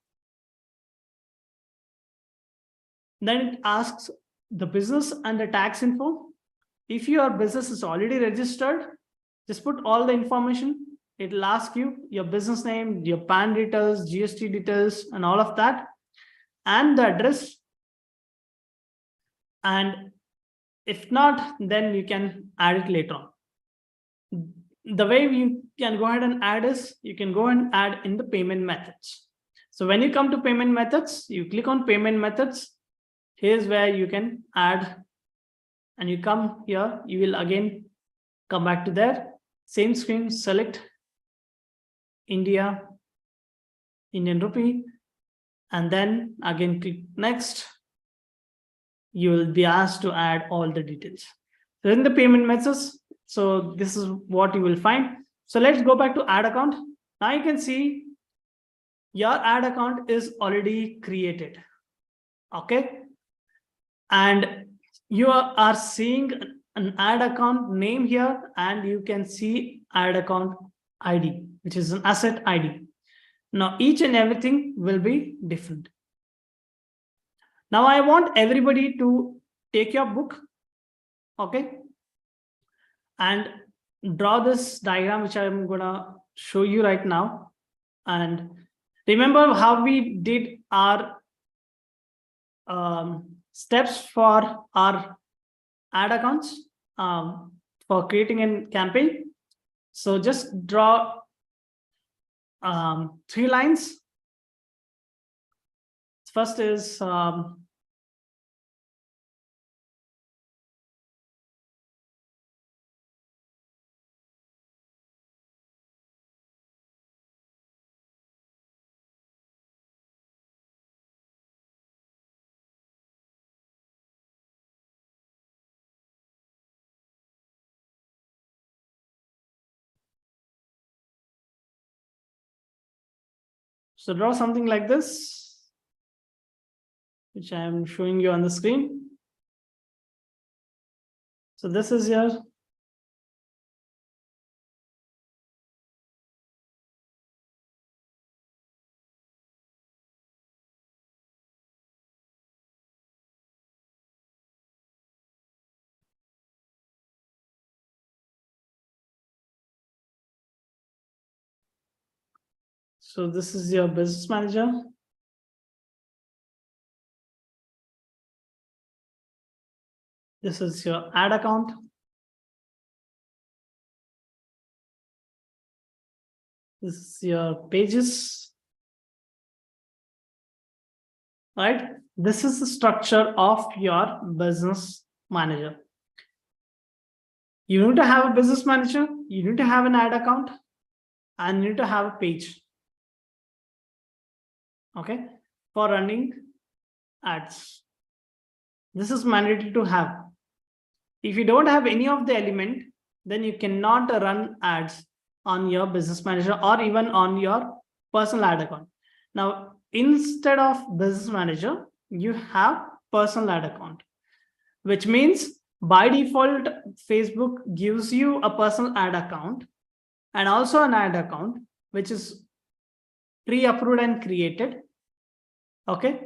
then it asks the business and the tax info. If your business is already registered, just put all the information. It will ask you your business name, your PAN details, GST details, and all of that, and the address. And if not, then you can add it later on. The way you can go ahead and add is, you can go and add in the payment methods. So when you come to payment methods, you click on payment methods. Here's where you can add, and you come here, you will again come back to there, same screen, select India, Indian rupee, and then again click next. You will be asked to add all the details. So in the payment methods, so this is what you will find. So let's go back to ad account. Now you can see your ad account is already created, okay? And you are seeing an ad account name here, and you can see ad account ID, which is an asset ID. Now each and everything will be different. Now I want everybody to take your book, okay, and draw this diagram, which I'm gonna show you right now. And remember how we did our steps for our ad accounts for creating a campaign. So just draw 3 lines. First is so draw something like this, which I am showing you on the screen. So this is your so this is your business manager. This is your ad account. This is your pages. Right? This is the structure of your business manager. You need to have a business manager, you need to have an ad account, and you need to have a page. Okay, for running ads. This is mandatory to have. If you don't have any of the element, then you cannot run ads on your business manager or even on your personal ad account. Now, instead of business manager, you have personal ad account, which means by default, Facebook gives you a personal ad account and also an ad account, which is pre-approved and created. Okay.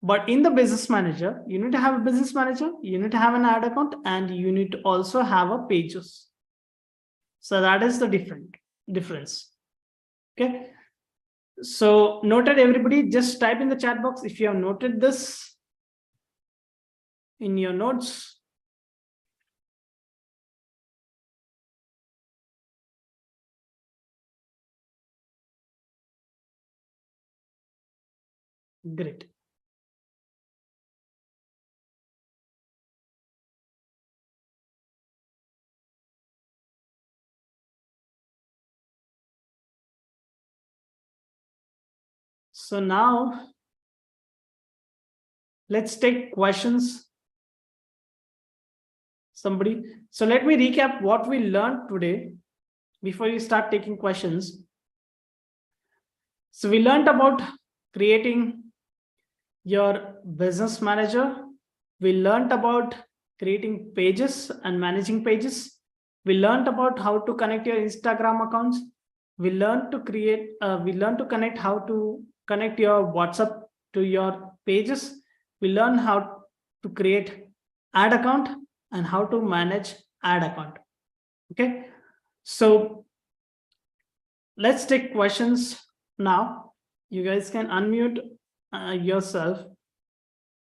But in the business manager, you need to have a business manager, you need to have an ad account, and you need to also have a pages. So that is the difference. Okay. So noted, everybody, just type in the chat box if you have noted this in your notes. Great. So now let's take questions. Somebody. So let me recap what we learned today before you start taking questions. So we learned about creating your business manager. We learned about creating pages and managing pages. We learned about how to connect your Instagram accounts. We learned to connect how to connect your WhatsApp to your pages. We learned how to create ad account and how to manage ad account. Okay, so let's take questions now. You guys can unmute yourself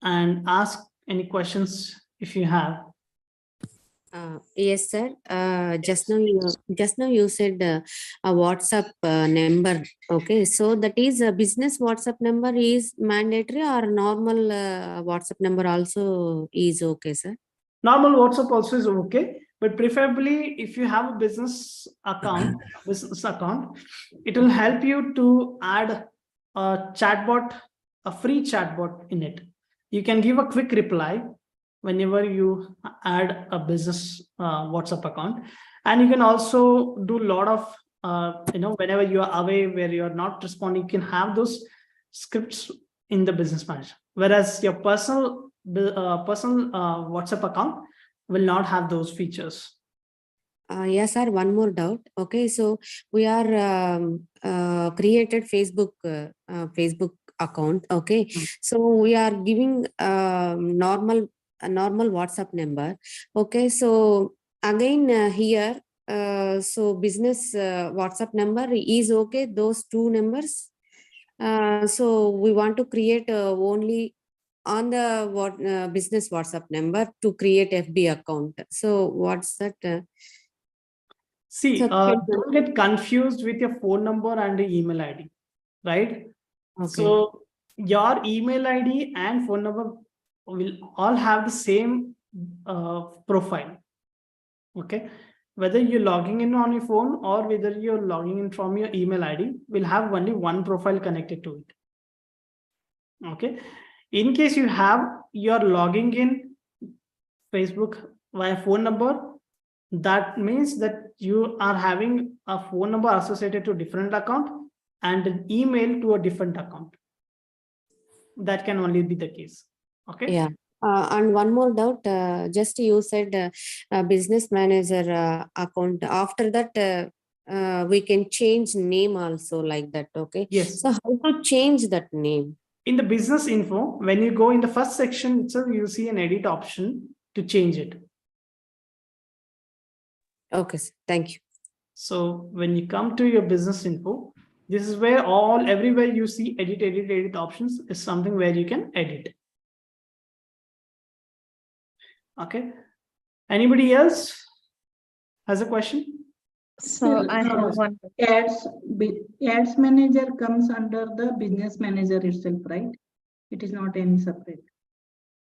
and ask any questions if you have. Yes, sir. Just now you said a WhatsApp number. Okay, so that is a business WhatsApp number is mandatory, or normal WhatsApp number also is okay, sir? Normal WhatsApp also is okay, but preferably if you have a business account, it will help you to add a chatbot, a free chatbot in it. You can give a quick reply whenever you add a business WhatsApp account, and you can also do a lot of whenever you are away where you are not responding, you can have those scripts in the business manager, whereas your personal WhatsApp account will not have those features. Yes, sir. One more doubt. Okay, so we are created Facebook account. Okay, so we are giving normal WhatsApp number. Okay, so again here, so business WhatsApp number is okay. Those two numbers. So we want to create only on the business WhatsApp number to create FB account. So what's that? See, don't get confused with your phone number and the email ID, right? Okay. So your email ID and phone number will all have the same profile. Okay. Whether you're logging in on your phone or whether you're logging in from your email ID, will have only one profile connected to it. Okay. In case you're logging in Facebook via phone number, that means that you are having a phone number associated to a different account and an email to a different account. That can only be the case. Okay. Yeah. And one more doubt, just you said business manager account. After that, we can change name also like that. Okay. Yes. So how to change that name? In the business info, when you go in the first section itself, you'll see an edit option to change it. Okay, sir. Thank you. So when you come to your business info, this is where everywhere you see edit options is something where you can edit. Okay. Anybody else has a question? So I have one. Ads manager comes under the business manager itself, right? It is not any separate.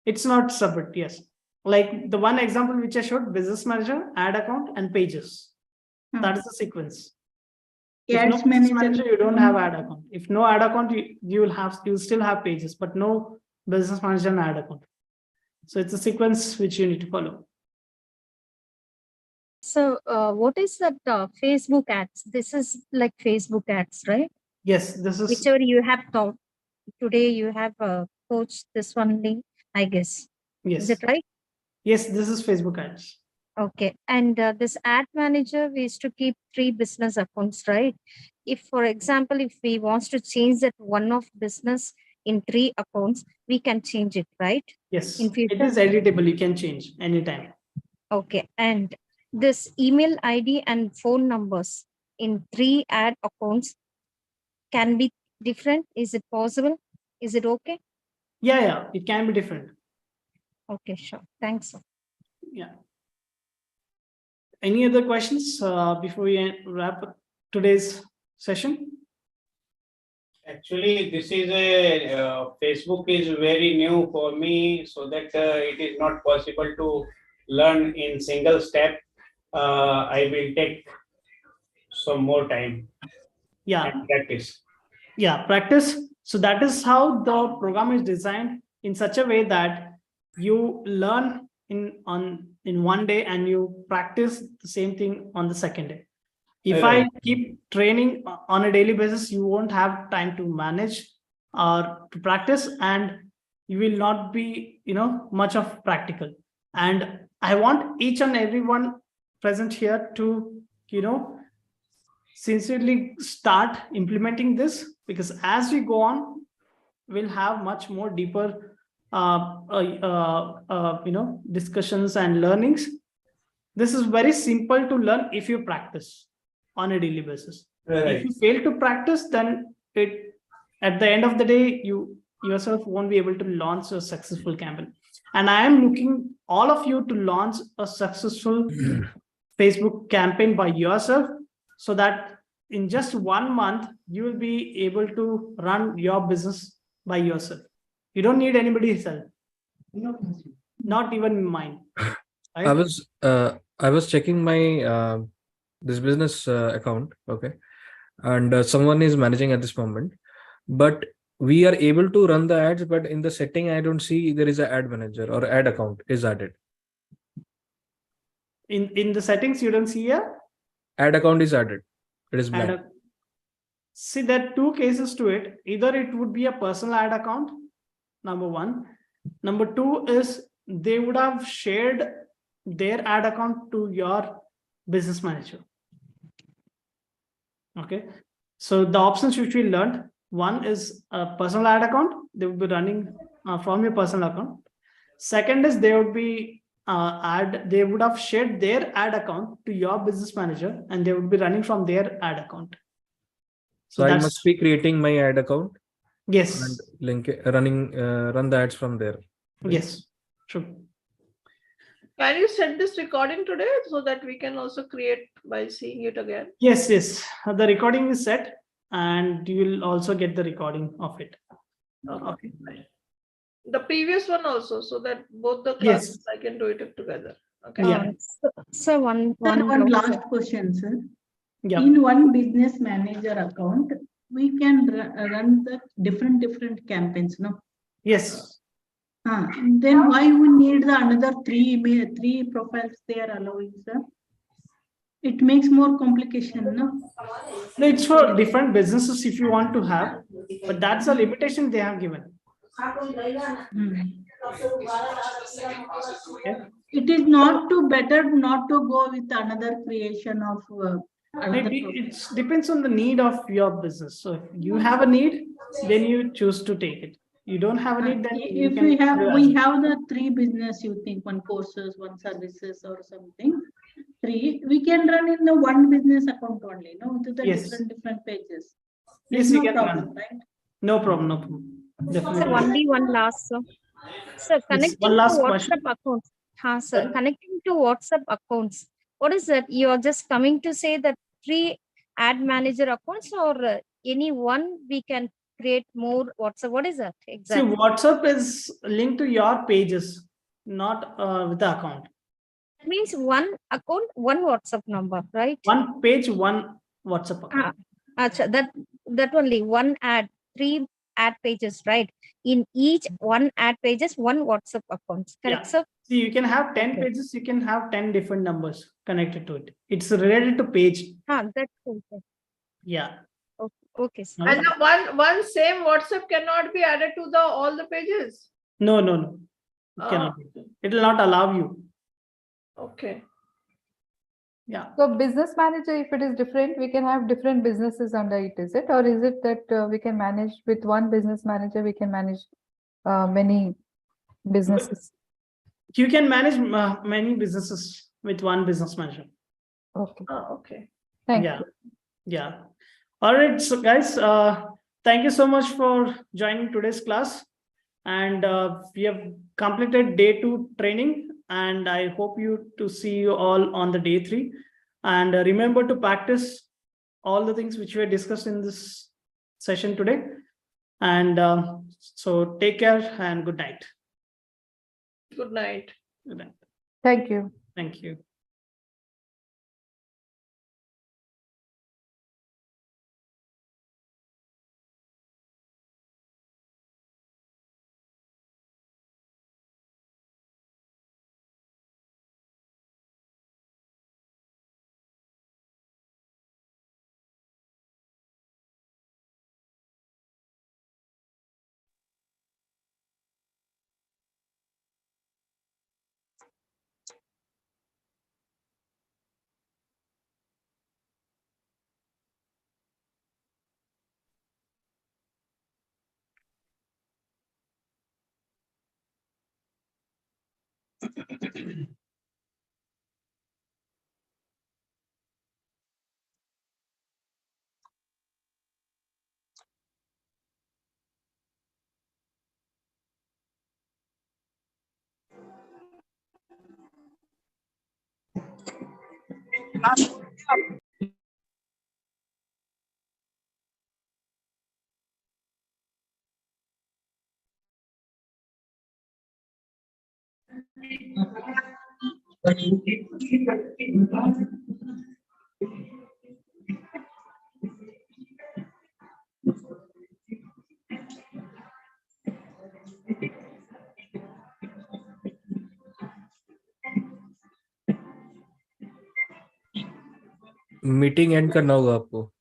It's not separate, yes. Like the one example which I showed, business manager, ad account, and pages. That is the sequence. Ads no manager, you don't have ad account. If no ad account, you'll still have pages, but no business manager and ad account. So it's a sequence which you need to follow. So what is that Facebook ads? This is like Facebook ads, right? Yes, this is whichever you have taught today. You have coached this one link, I guess. Yes. Is it right? Yes, this is Facebook ads. Okay. And this ad manager, we used to keep 3 business accounts, right? If, for example, if we want to change that one of business in 3 accounts, we can change it, right? Yes, in future? it is editable. You can change anytime. Okay. And this email ID and phone numbers in 3 ad accounts can be different. Is it possible? Is it okay? Yeah, it can be different. Okay, sure. Thanks. Yeah. Any other questions before we wrap up today's session? Actually, this is a Facebook is very new for me, so that it is not possible to learn in single step. I will take some more time Yeah. and practice. Yeah, practice. So that is how the program is designed in such a way that you learn in one day and you practice the same thing on the second day. If Right. I keep training on a daily basis, you won't have time to manage or to practice, and you will not be, much of practical. And I want each and everyone present here to, sincerely start implementing this, because as we go on, we'll have much more deeper discussions and learnings. This is very simple to learn if you practice on a daily basis. Right. If you fail to practice, then at the end of the day, you yourself won't be able to launch a successful campaign. And I am looking all of you to launch a successful Facebook campaign by yourself, so that in just 1 month, you will be able to run your business by yourself. You don't need anybody's help, not even mine. Right? I was checking my this business account, okay, and someone is managing at this moment, but we are able to run the ads, but in the setting I don't see there is an ad manager or ad account is added. In the settings, you don't see a Ad account is added. It is blank. See, there are two cases to it. Either it would be a personal ad account, number one. Number two is they would have shared their ad account to your business manager. Okay. So the options which we learned, one is a personal ad account. They would be running from your personal account. Second is they would be they would have shared their ad account to your business manager, and they would be running from their ad account. So I must be creating my ad account. Yes. And link run the ads from there. Yes. True. Can you set this recording today so that we can also create by seeing it again? Yes, yes. The recording is set, and you will also get the recording of it. Okay. The previous one also, so that both the classes I can do it together. Okay. Yeah. So one last question, sir. Yeah. In one business manager account, we can run the different campaigns, no? Yes. Then why we need the another three profiles they are allowing, sir? It makes more complication, no? No, it's for different businesses if you want to have, but that's a limitation they have given. Okay. It is better not to go with another creation of It depends on the need of your business. So if you have a need, then you choose to take it. You don't have a need, then if we have the three business, you think one courses, one services or something. Three, we can run in the one business account only, no? To the different pages. Yes, we can problem, run. right? No problem. Definitely. So only one last, sir. Sir, connecting one last to question. WhatsApp accounts. Sir, connecting to WhatsApp accounts. What is that? You are just coming to say that 3 ad manager accounts, or any one we can create more WhatsApp? What is that exactly? See, WhatsApp is linked to your pages, not with the account. It means one account, one WhatsApp number, right? One page, one WhatsApp account. That only one ad, 3 ad pages, right? In each one ad pages, one WhatsApp accounts. Correct, sir? See, you can have 10 pages, you can have 10 different numbers connected to it. It's related to page. That's cool. Yeah. Okay. Sir. And the one same WhatsApp cannot be added to all the pages. No. It cannot. It will not allow you. Okay. Yeah. So business manager, if it is different, we can have different businesses under it, is it? Or is it that we can manage with one business manager, we can manage many businesses? You can manage many businesses with one business manager. Okay. Okay. Thank you. Yeah. All right. So guys, thank you so much for joining today's class. And we have completed day 2 training, and I hope to see you all on the day 3. And remember to practice all the things which were discussed in this session today. And so take care and good night. Good night. Good night. Thank you. Thank you. Meeting and करना होगा आपको.